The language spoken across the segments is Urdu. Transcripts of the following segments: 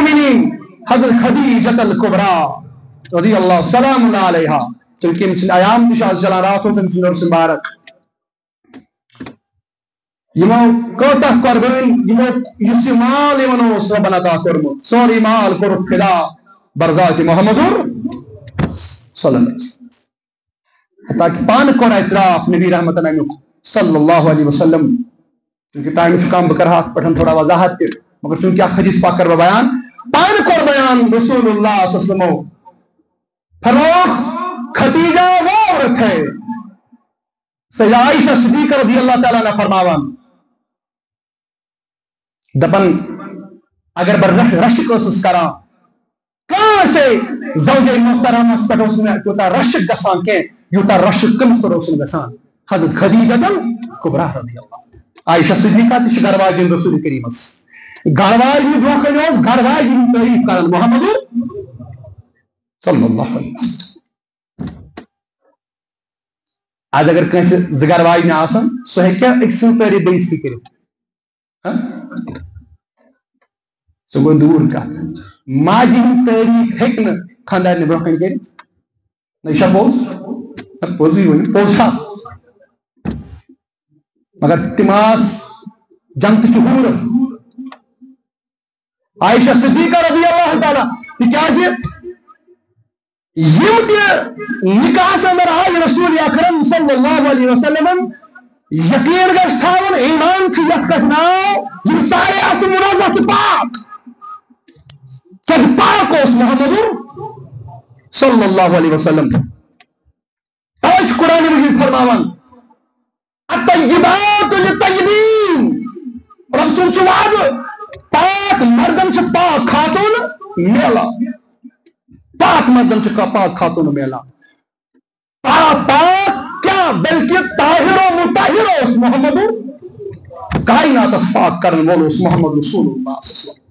المؤمنین حضرت خدیجۃ الکبریٰ رضی اللہ سلام علیہا چونکہ مسلم ایام تشاز چلان رات سن عرس مبارک یمو کوتہ قربان یمو یس مال یمن اوس ربن عطا کورمت سوری مال کور فدا برذات محمد صلی اللہ علیہ وسلم تاکہ پان کور اعتراف نبی رحمت اللہ صلی اللہ علیہ وسلم چونکہ ٹائم کم بکر ہاتھ پٹھن تھوڑا وضاحت تھی مگر چونکہ حدیث پاک کر بیان پان کور بیان رسول اللہ صلی اللہ علیہ وسلم فرمو خدیجہ وہ عورت ہے سیدہ عائشہ صدیقہ رضی اللہ تعالیٰ نے فرماوان دپن اگر بر رشک اسس کران کہاں سے زوجہ محترم اس پہ اس میں یوتا رشک گسان کے یوتا رشک کم پر اس گسان حضرت خدیجہ الکبریٰ رضی اللہ عائشہ صدیقہ تش گھرواجن رسول کریم گھرواجن برونکن اس گھرواجن تعریف کرن محمد صلی اللہ علیہ وسلم آج اگر کنسے زگرواجن آسان سو ہے کیا ایک سن تعریف بیس کی کرے سو گو دور کا ماجی تعریف ہیکن خاندان نے برونکن کرے نیشہ پوز پوزی ہوئی پوزا مگر تماس جنت چہور عائشہ صدیقہ رضی اللہ تعالیٰ یہ کیا جی یہ نکاح سے اندر آج رسول اکرم صلی اللہ علیہ وسلم یقین گشت تھاون ایمان سے یکت ناو یہ سارے اسم منازت پاک کج پاک اس محمد صلی اللہ علیہ وسلم آج قرآن مجید فرماون الطیبات للطیبین رب سن چواد پاک مردم چھ پاک خاتون میلا پاک مردم چھ پاک خاتون میلا پاک کیا بلکہ طاہر و مطہر اس محمد کائنات اس پاک کرن وول اس محمد رسول اللہ صلی اللہ علیہ وسلم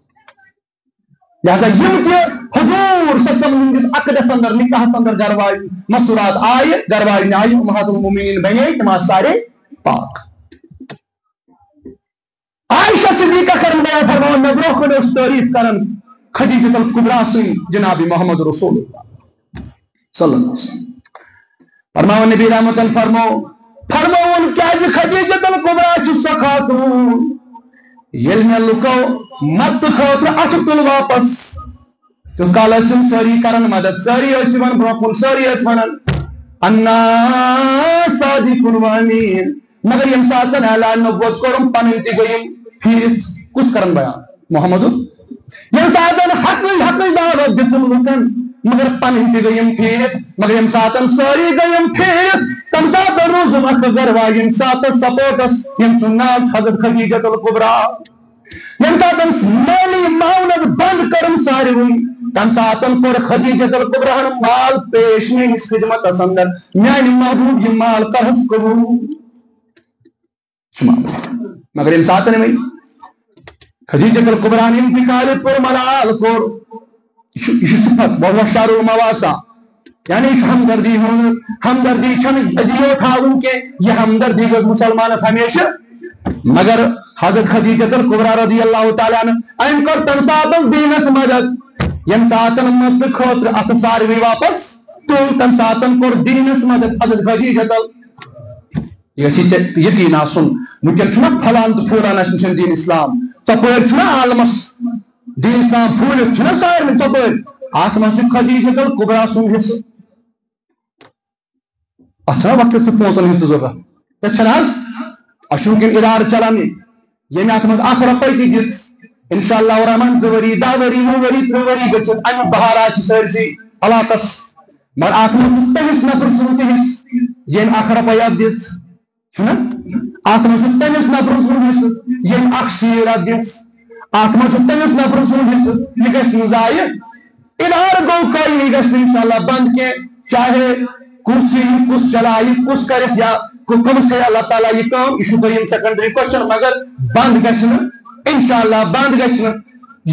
لہذا یم کہ حضور صلی اللہ علیہ وسلم عقدس اندر نکاح اندر گرواج مستورات آئے گرواج نے آئے امہات المومنین بنے تمام سارے پاک عائشہ صدیقہ کرن بیان فرماؤں نبرو خود اس تعریف کرن خدیجۃ الکبریٰ سے جناب محمد رسول اللہ صلی اللہ علیہ وسلم فرماؤں نبی رحمت فرماؤں کیا جی خدیجۃ الکبریٰ چھ سخاتون یل میں لکو مت خاطر اٹھ تل واپس تو کالا سن ساری کرن مدد ساری ایسی من بروکن ساری ایسی منن انا صادق الوامین مگر یم ساتن اعلان نبوت کرم پننتی گویم پھر کس کرن بیان محمد یم ساتن حق دعوت دتن لکن مگر پننتی گویم پھر مگر یم ساتن ساری گویم پھر تم ساتن روزم اخگر یم ساتن سپورٹس یم سنات حضرت خدیجۃ الکبریٰ یم ساتن مالی معاونت بند کرم ساری ہوئی تم ساتن پر خدیجۃ الکبریٰ مال پیش میں اس خدمت اندر میانی محبوب یہ مال کرس قبول مگر یم ساتن میں خدیجۃ الکبریٰ انتقال پر ملال کور یہ صفت وہ شار المواسا یعنی ہمدردی ہمدردی چھن عزیو تھاون کے یہ ہمدردی گو مسلمان ہمیشہ مگر حضرت خدیجۃ الکبریٰ رضی اللہ تعالیٰ عنہ این کر تم ساتن دینس مدد یم ساتن مت خاطر ات ساروی واپس تو تم ساتن کور دینس مدد حضرت خدیجۃ یہ یقین آسن ممکن چھنا پھلان تو پھولان اسن دین اسلام ژپٲرۍ چھنا عالمس دین اسلام پھولت چھنا سارے ژپٲرۍ اتھ منٛز چھُ خدیجۃ الکبریٰ سُنٛد حصہٕ اتھ چھنا وقتس پٮ۪ٹھ پونٛسن ہٕنٛز تہِ ضروٗرت تتھ چھنا حظ اسہِ چھُ وٕنکٮ۪ن ادارٕ چلان ییٚمہِ اتھ منٛز اکھ رۄپے تہِ دِژ انشاءاللہ الرحمن 2 ؤری 10 ؤری 9 ؤری 3 ؤری گٔژھِتھ امیُک بہار آسہِ سٲرسٕے علاقس مگر اتھ منٛز چھُ تٔمِس نفر سُنٛد تہِ حصہٕ ییٚمۍ اکھ رۄپے اتھ دِژ چھُنا اتھ منٛز چھُ تٔمِس نفر سُنٛد حصہٕ ییٚمۍ اکھ شیٖر اتھ دِژ اتھ منٛز چھُ تٔمِس نفر سُنٛد حصہٕ یہِ گژھِ نہٕ ضایہِ ادارٕ گوٚو قٲیِم یہِ گژھِ نہٕ انشاءاللہ بنٛد کینٛہہ چاہے کُس یی کُس چلایہِ کُس کرٮ۪س یا کٔمِس کرِ اللہ تعالیٰ یہِ کٲم یہِ چھُ دوٚیِم سیکنڈری کوسچن مگر بنٛد گژھِ نہٕ انشاءاللہ بنٛد گژھِ نہٕ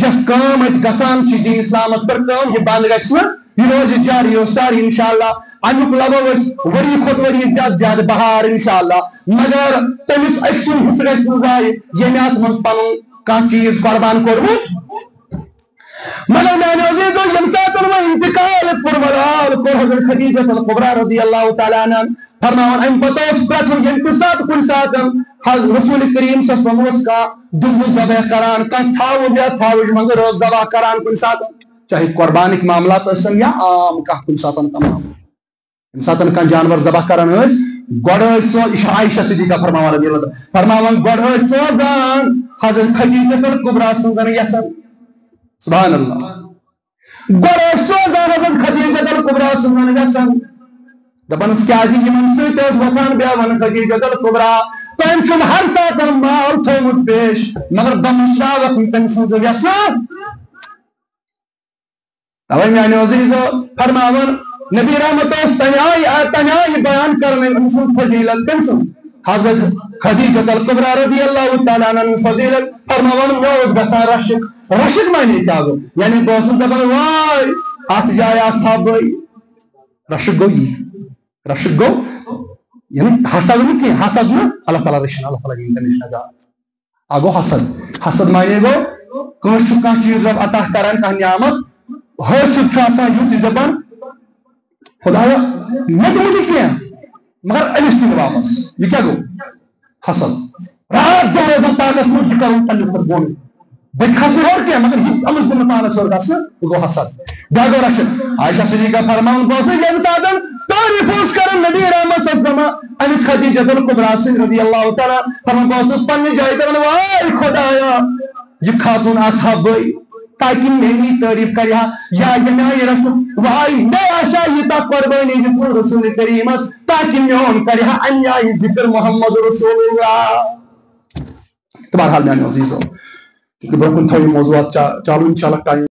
یۄس کٲم اَتہِ گژھان چھِ دین اسلامس پٮ۪ٹھ کٲم یہِ بنٛد گژھِ نہٕ یہِ روزِ جاری و ساری انشاءاللہ امیُک لگو أسۍ ؤری کھۄتہٕ ؤری زیادٕ زیادٕ بہار انشاءاللہ مگر تٔمِس أکۍ سُنٛد حصہٕ گژھِ نہٕ ضایہِ ییٚمہِ اتھ منٛز پنُن کانٛہہ چیٖز قۄربان کوٚرمُت انتقال پرورال کو حضرت خدیجہ الکبریٰ رضی اللہ تعالیٰ عنہ فرماون ام پتوس پرتو انتصاب کن ساتن رسول کریم صلی اللہ علیہ وسلم کا دم ذبح کران کن تھاو یا تھاوج مگر روز ذبح کران کن ساتن چاہے قربانی کے معاملات اسن یا عام کا کن ساتن کا معاملات کن ساتن کن جانور ذبح کران اس گوڑ سو عائشہ صدیقہ فرماون رضی اللہ فرماون گوڑ سوزان حضرت خدیجہ الکبریٰ سنزن یسن سبحان اللہ گوڑ سوزان حضرت خدیجہ الکبریٰ سنزن یسن دپان کیا یمن ست وفان بیاون خدیجہ الکبریٰ تم چھو ہر ساتھ مال تھومت پیش مگر دمشراوت تم سنز یسن اوے میانے عزیزو فرماون نبی رحمت تنہائی بیان کرنے انسان فضیلت کنسن حضرت خدیجہ الکبریٰ رضی اللہ تعالیٰ عنہ فضیلت فرماون موت گسان رشک رشک معنی کیا گو یعنی دوستن دپان وائی آت جائے اصحاب رشک گو یہ رشک گو یعنی حسد نہیں کہ حسد نا اللہ تعالیٰ رشن اللہ تعالیٰ کی نشنہ جات آگو حسد معنی گو کون چکا چیز رب عطا کرن کا نعمت حسد چھو آسان یوتی زبان خدایا مجھے کیا مگر انسٹنگ واپس یہ کیا گو حسد رات دو روزہ تاکس مجھے کروں تعلق پر بونے بھئی حسد اور کیا مگر یہ امر سے مطالعہ سورگا سے وہ حسد داگو رشد عائشہ صدیقہ فرماؤں بوسے یہ انسادن تعریفوس کرن نبی رحمت صلی اللہ علیہ وسلم انس خدیجہ الکبریٰ رضی اللہ تعالیٰ فرماؤں بوسے پنی جائے کرن وائی خدایا یہ خاتون اصحاب بھئی تاکہ میری تعریف کریا یا یہ رسول وائی میں آشا یہ تا قربانی جتن رسول کریم تاکہ میون کریا انیائی ذکر محمد رسول اللہ. تو بہرحال میانی عزیز ہو کیونکہ برکن تھوڑی موضوعات چالو انشاءاللہ ٹائم